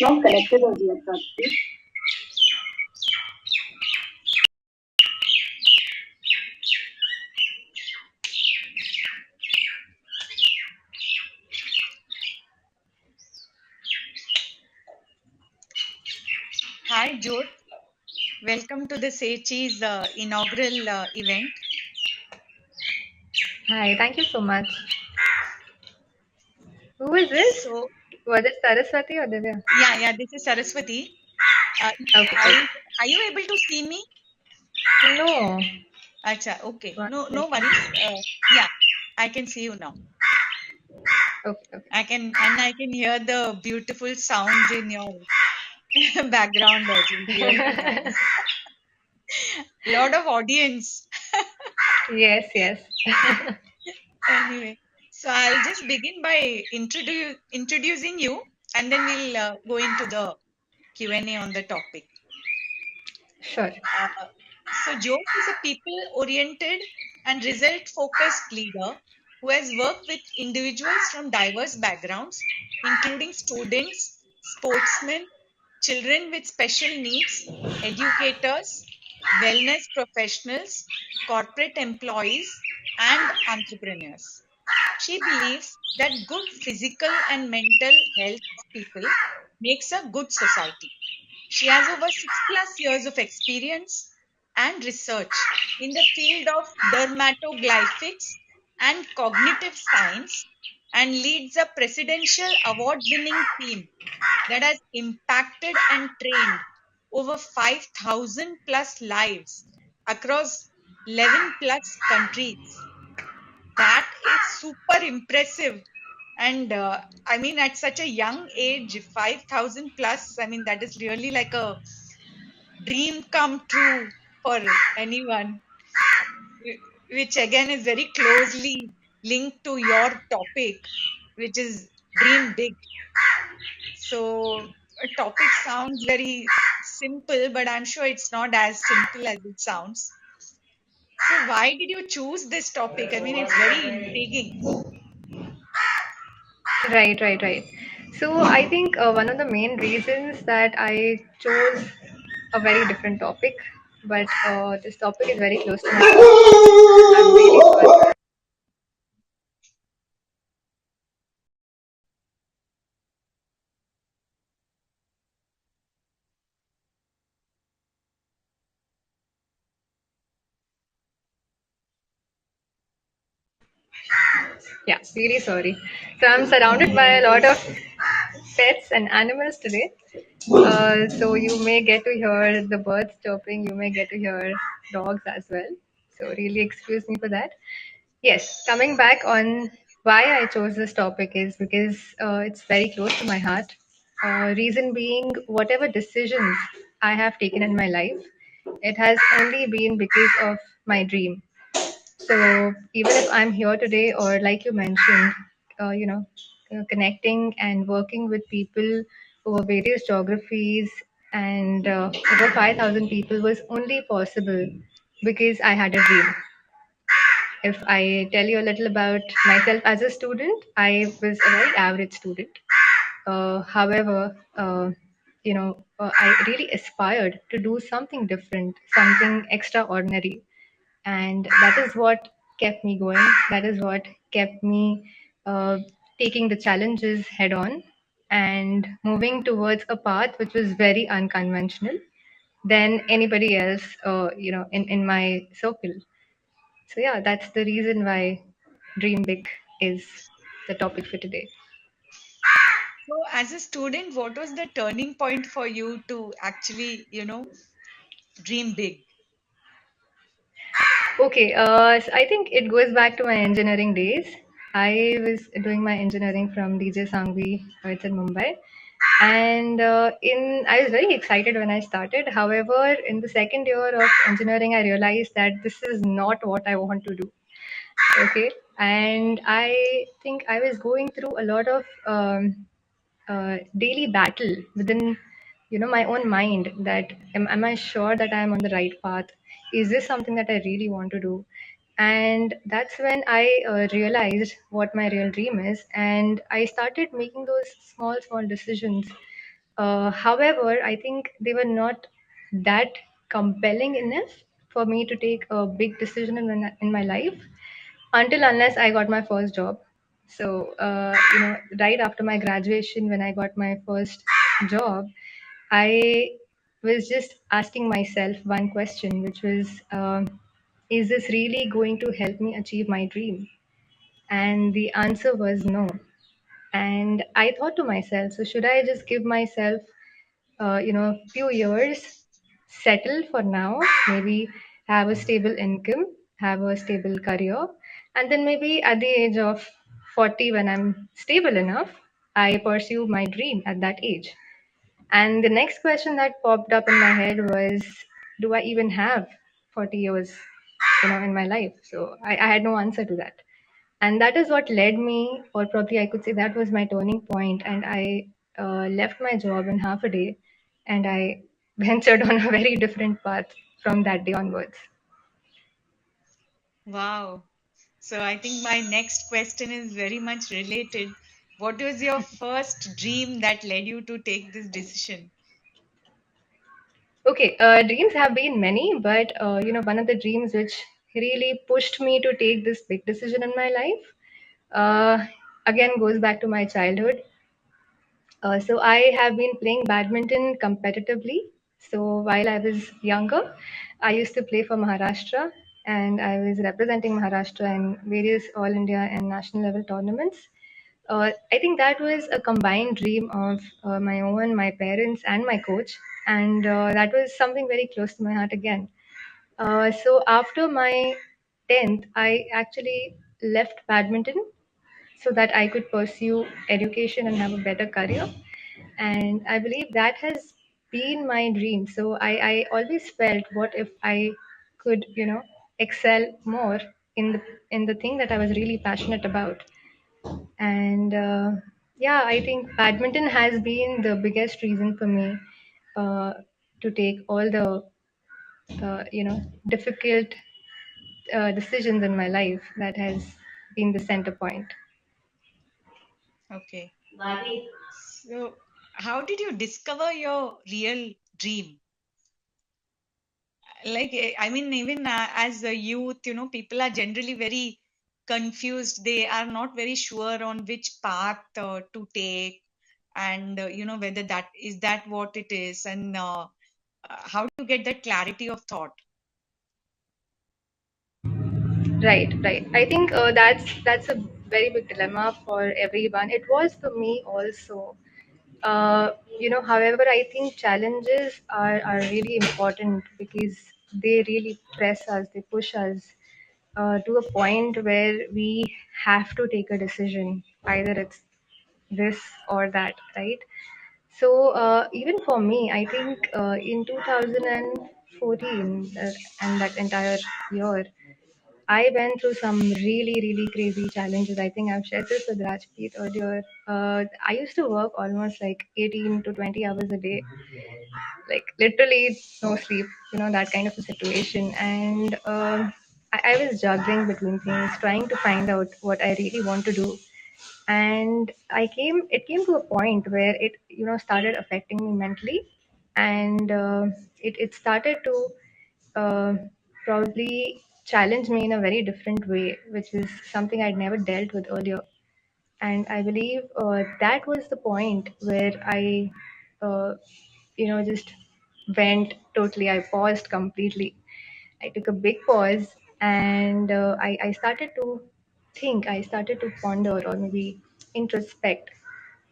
not connected as yet, Sakshi. Hi, Jyot. Welcome to the SECHI's inaugural event. Hi, thank you so much. Who is this? So, Was it Saraswati or Divya? yeah, this is Saraswati. Okay, Are okay. are you able to see me? No. Acha, okay. One No second. worries. Yeah, I can see you now. Okay, okay. I can hear the beautiful sounds in your background, which is really nice. Lot of audience. Yes, yes. Anyway, so I'll just begin by introducing you, and then we'll go into the Q&A on the topic. Sure. Uh, so Jyot is a people-oriented and result-focused leader who has worked with individuals from diverse backgrounds, including students, sportsmen, children with special needs, educators, wellness professionals, corporate employees, and entrepreneurs. She believes that good physical and mental health of people makes a good society. She has over 6+ years of experience and research in the field of dermatoglyphics and cognitive science and leads a presidential award winning team that has impacted and trained over 5,000 plus lives across 11 plus countries. That is super impressive. And I mean, at such a young age, 5,000 plus, I mean, that is really like a dream come true for anyone, which again is very closely linked to your topic, which is dream big. So, a topic sounds very simple, but I'm sure it's not as simple as it sounds. So, why did you choose this topic? I mean, it's very intriguing. Right. So I think one of the main reasons that I chose a very different topic, but this topic is very close to my heart. I'm really sorry. Yeah, really sorry. So I'm surrounded by a lot of pets and animals today. So you may get to hear the birds chirping, you may get to hear dogs as well. So really excuse me for that. Yes, coming back on why I chose this topic is because it's very close to my heart. Reason being, whatever decisions I have taken in my life, it has only been because of my dream. So even if I'm here today, or like you mentioned, uh, you know, connecting and working with people over various geographies and over 5,000 people was only possible because I had a dream. If I tell you a little about myself as a student, I was a very average student. However, I really aspired to do something different, something extraordinary, and that is what kept me going. That is what kept me taking the challenges head on and moving towards a path which was very unconventional than anybody else, in my circle. So yeah, that's the reason why Dream Big is the topic for today. So, as a student, what was the turning point for you to actually, dream big? Okay, so I think it goes back to my engineering days. I was doing my engineering from DJ Sangvi, it's in Mumbai, and in I was very excited when I started. However, in the second year of engineering, I realized that this is not what I want to do. Okay, and I think I was going through a lot of daily battle within my own mind, that am I sure that I'm on the right path? Is this something that I really want to do? And that's when I realized what my real dream is, and I started making those small decisions However, I think they were not that compelling enough for me to take a big decision in my life until unless I got my first job. So, right after my graduation, when I got my first job, I was just asking myself one question, which was, is this really going to help me achieve my dream? And the answer was no. And I thought to myself, so should I just give myself few years, settle for now, maybe have a stable income, have a stable career, and then maybe at the age of 40, when I'm stable enough, I pursue my dream at that age. And the next question that popped up in my head was, do I even have 40 years, in my life? So I had no answer to that. And that is what led me, or probably I could say that was my turning point. And I left my job in half a day, and I ventured on a very different path from that day onwards. Wow. So I think my next question is very much related. What was your first dream that led you to take this decision? Okay, dreams have been many, but one of the dreams which really pushed me to take this big decision in my life, again goes back to my childhood. So I have been playing badminton competitively. So while I was younger, I used to play for Maharashtra, and I was representing Maharashtra in various All India and national level tournaments. I think that was a combined dream of my own, my parents, and my coach, and that was something very close to my heart again. So after my 10th, I actually left badminton so that I could pursue education and have a better career. And I believe that has been my dream. So I always felt, what if I could, excel more in the thing that I was really passionate about. And yeah, I think badminton has been the biggest reason for me uh, to take all the difficult decisions in my life. That has been the center point. Okay. So how did you discover your real dream? Like, I mean, even as a youth, people are generally very confused. They are not very sure on which path to take, and whether that what it is, and how do you get that clarity of thought? Right, right. I think that's a very big dilemma for everyone. It was for me also. However, I think challenges are really important because they really press us, they push us to a point where we have to take a decision. Either it's this or that, right? So even for me, I think in 2014 and that entire year, I went through some really, really crazy challenges. I think I've shared this with Rajpreet earlier. I used to work almost like 18 to 20 hours a day, like literally no sleep, that kind of a situation. And I was juggling between things, trying to find out what I really want to do. And it came to a point where it, started affecting me mentally. And it started to uh, probably challenge me in a very different way, which is something I'd never dealt with earlier. And I believe that was the point where I, just went totally. I paused completely. I took a big pause, and I started to think. I started to ponder, or maybe introspect,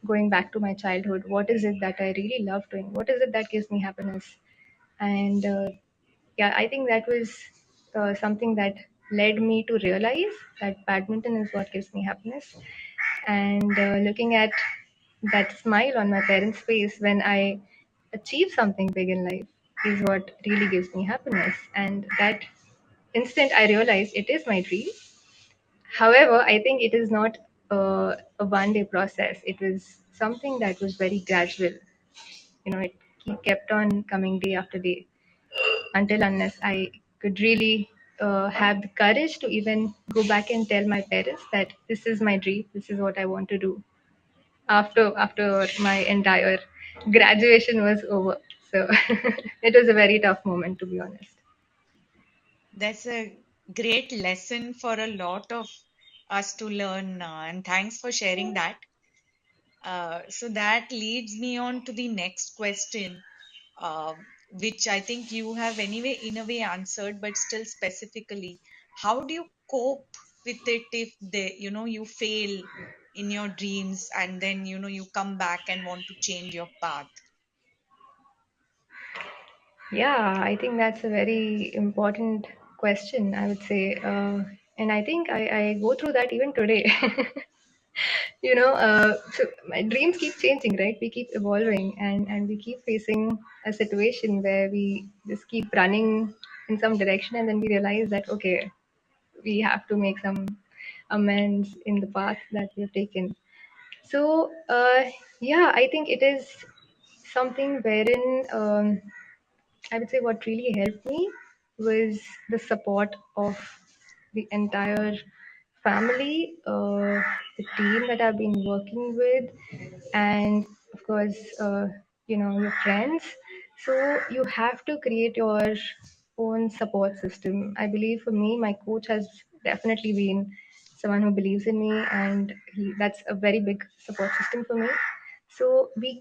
going back to my childhood. What is it that I really love doing? What is it that gives me happiness? And yeah, I think that was something that led me to realize that badminton is what gives me happiness. And looking at that smile on my parents' face when I achieve something big in life is what really gives me happiness. And that instant, I realized it is my dream. However, I think it is not a one-day process. It was something that was very gradual. It kept on coming day after day, until unless I could really have the courage to even go back and tell my parents that this is my dream, this is what I want to do after my entire graduation was over. So it was a very tough moment, to be honest. That's a great lesson for a lot of us to learn, and thanks for sharing that. So that leads me on to the next question, uh, which I think you have anyway, in a way, answered, but still specifically, how do you cope with it if you fail in your dreams and then, you come back and want to change your path? Yeah, I think that's a very important question, I would say. And I think I go through that even today. So my dreams keep changing, right? We keep evolving, and we keep facing a situation where we just keep running in some direction, and then we realize that, okay, we have to make some amends in the path that we have taken. So, yeah, I think it is something wherein I would say what really helped me was the support of the entire family, the team that I've been working with, and of course, your friends. So you have to create your own support system. I believe for me, my coach has definitely been someone who believes in me, and that's a very big support system for me. So we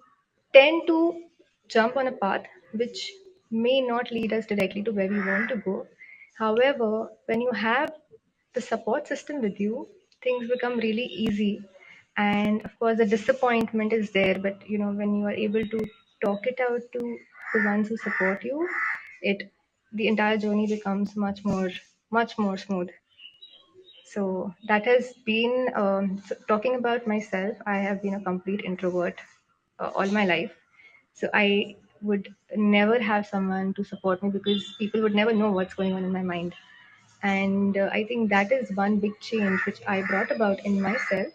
tend to jump on a path which may not lead us directly to where we want to go. However, when you have the support system with you, things become really easy. And of course, the disappointment is there, but when you are able to talk it out to the ones who support you, it the entire journey becomes much more smooth. So that has been talking about myself. I have been a complete introvert all my life. So I would never have someone to support me because people would never know what's going on in my mind. And I think that is one big change which I brought about in myself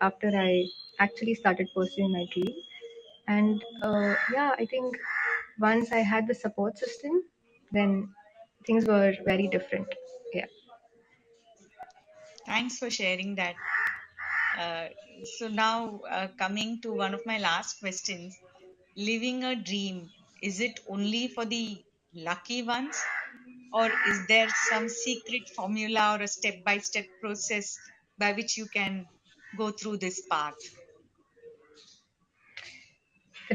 after I actually started pursuing my dream. And yeah, I think once I had the support system, then things were very different. Yeah. Thanks for sharing that. Uh, so now, coming to one of my last questions, living a dream, is it only for the lucky ones, or is there some secret formula or a step-by-step process by which you can go through this path?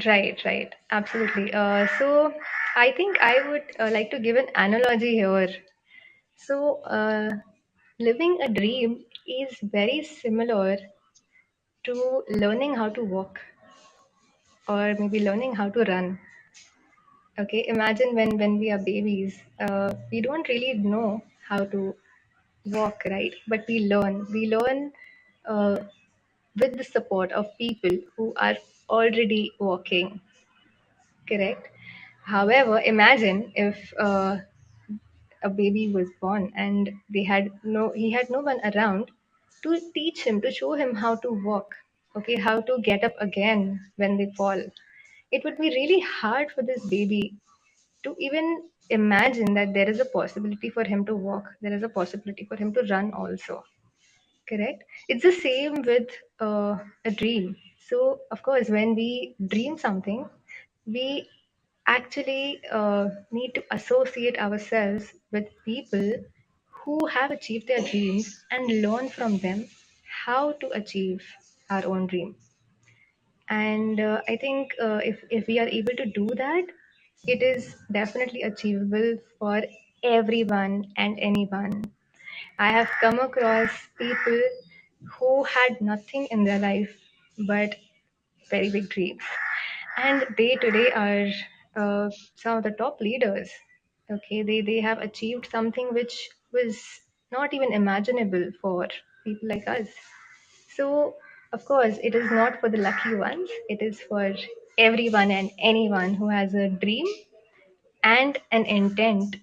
Right, right. Absolutely. So I think I would like to give an analogy here. So, living a dream is very similar to learning how to walk or maybe learning how to run. Okay, imagine when we are babies, we don't really know how to walk, right? But we learn uh, with the support of people who are already walking, correct? However, imagine if a baby was born and he had no one around to teach him, to show him how to walk, okay, how to get up again when they fall. It would be really hard for this baby to even imagine that there is a possibility for him to walk, there is a possibility for him to run also. Correct. It's the same with a dream. So, of course, when we dream something, we actually need to associate ourselves with people who have achieved their dreams and learn from them how to achieve our own dream. And I think if we are able to do that, it is definitely achievable for everyone and anyone. I have come across people who had nothing in their life but very big dreams, and they today are some of the top leaders. Okay, they have achieved something which was not even imaginable for people like us. So, of course, it is not for the lucky ones. It is for everyone and anyone who has a dream and an intent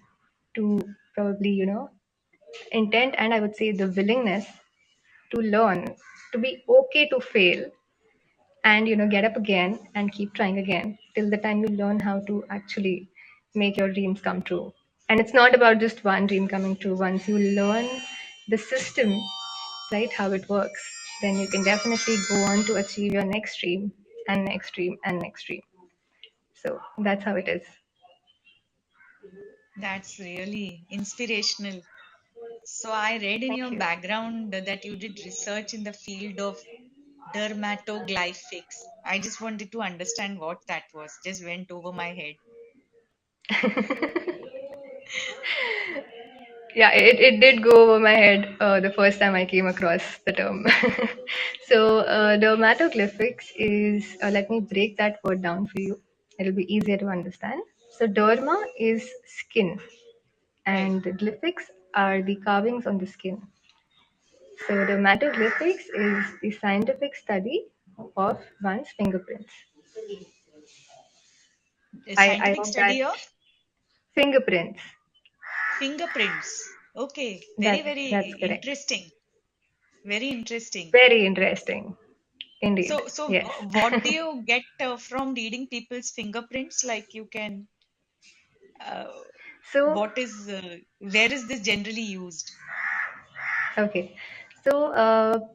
to probably, intent, and I would say the willingness to learn, to be okay to fail, and get up again and keep trying again till the time you learn how to actually make your dreams come true. And it's not about just one dream coming true. Once you learn the system, right, how it works, then you can definitely go on to achieve your next dream. and extreme and extreme. So that's how it is. That's really inspirational. So I read in Thank your you. background that you did research in the field of dermatoglyphics. I just wanted to understand what that was. Just went over my head. Yeah, it did go over my head the first time I came across the term. So, dermatoglyphics is, let me break that word down for you. It'll be easier to understand. So, derma is skin, Right. and the glyphics are the carvings on the skin. So, dermatoglyphics is the scientific study of one's fingerprints. A I scientific hope that study of fingerprints. fingerprints. Okay. Very, That's very correct. interesting. Very interesting. Very interesting indeed. So Yes. what do you get from reading people's fingerprints? Like you can, uh, So, where is this generally used? okay. So,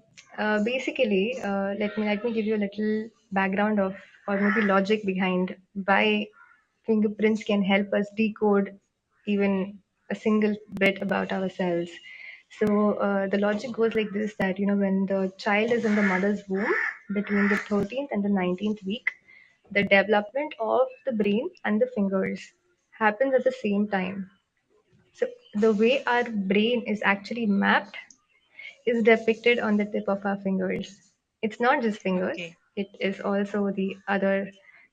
basically, let me give you a little background of, or maybe logic behind why fingerprints can help us decode even a single bit about ourselves. So, the logic goes like this: that when the child is in the mother's womb between the 13th and the 19th week, the development of the brain and the fingers happens at the same time. So, the way our brain is actually mapped is depicted on the tip of our fingers. It's not just fingers, Okay. it is also the other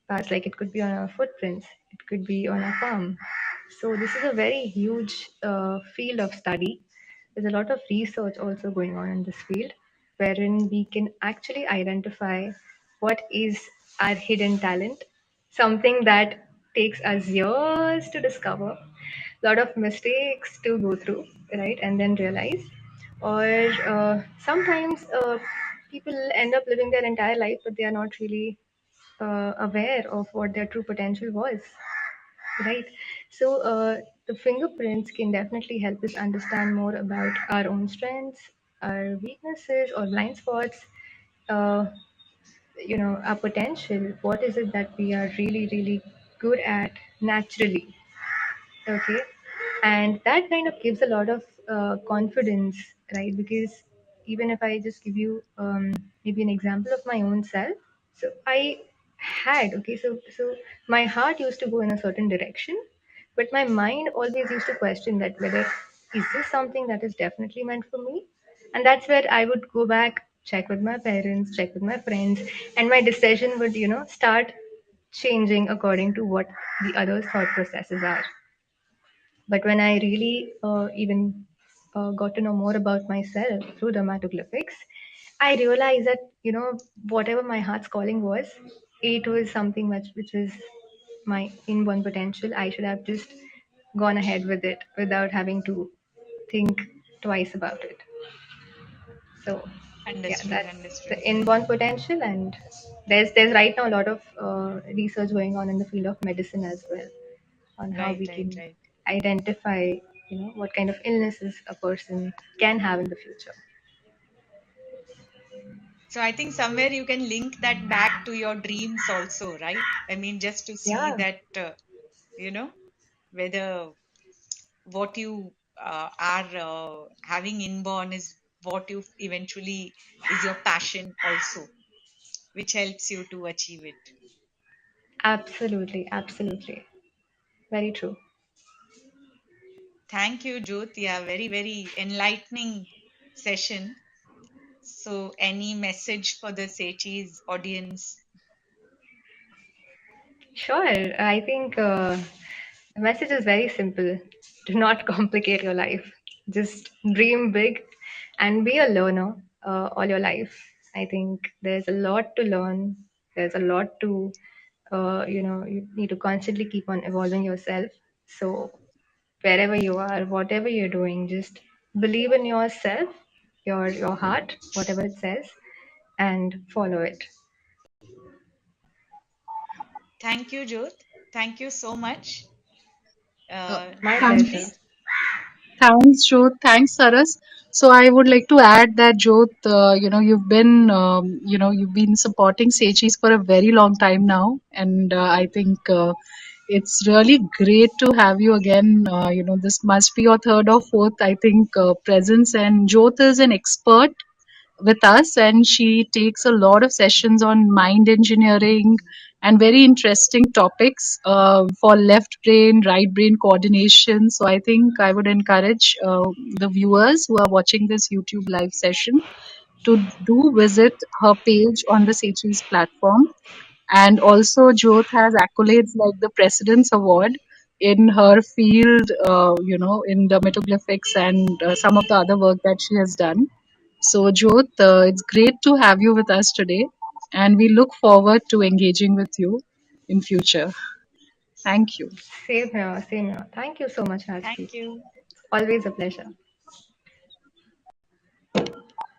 parts, like it could be on our footprints, it could be on our palm. So, this is a very huge field of study. There's a lot of research also going on in this field, wherein we can actually identify what is our hidden talent, something that takes us years to discover, a lot of mistakes to go through, right, and then realize. Or sometimes people end up living their entire life, but they are not really aware of what their true potential was, right? So the fingerprints can definitely help us understand more about our own strengths, our weaknesses, or blind spots. Uh, our potential. What is it that we are really, really good at naturally? Okay. And that kind of gives a lot of confidence, right? Because even if I just give you maybe an example of my own self, so I had, okay, so my heart used to go in a certain direction, but my mind always used to question that whether is this something that is definitely meant for me? And that's where I would go back, check with my parents, check with my friends, and my decision would, start changing according to what the other thought processes are. But when I really even got to know more about myself through dermatoglyphics, I realized that whatever my heart's calling was, it was something which was my inborn potential. I should have just gone ahead with it without having to think twice about it. So yeah, Understood. that's the Understood. inborn potential, and there's right now a lot of research going on in the field of medicine as well, on how Right, we right, can right. identify, what kind of illnesses a person can have in the future. So I think somewhere you can link that back to your dreams also, right? I mean, just to see Yeah, that, you know, whether what you are having inborn is what you eventually is your passion also, which helps you to achieve it. absolutely, absolutely, very true. Thank you, Jyot. Yeah, very, very enlightening session. So, any message for the Sechi's audience? Sure, I think the message is very simple. Do not complicate your life. Just dream big and be a learner all your life. I think there's a lot to learn. There's a lot to, you need to constantly keep on evolving yourself. So, wherever you are, whatever you're doing, just believe in yourself, your heart, whatever it says, and follow it. Thank you, Jyot. Thank you so much. Oh, my Actually, pleasure. Thanks, Jyot. Thanks, Saras. So I would like to add that Jyot, you've been supporting Sechis for a very long time now, and I think it's really great to have you again. This must be your third or fourth, I think, presence. And Jyot is an expert with us, and she takes a lot of sessions on mind engineering and very interesting topics for left brain, right brain coordination. So I think I would encourage the viewers who are watching this YouTube live session to do visit her page on the Sechis platform. And also, Jyot has accolades like the President's Award in her field, in dermatoglyphics and some of the other work that she has done. So, Jyot, it's great to have you with us today, and we look forward to engaging with you in future. Thank you. Same here, same here. Thank you so much, Thank Rajpreet. you. Always a pleasure.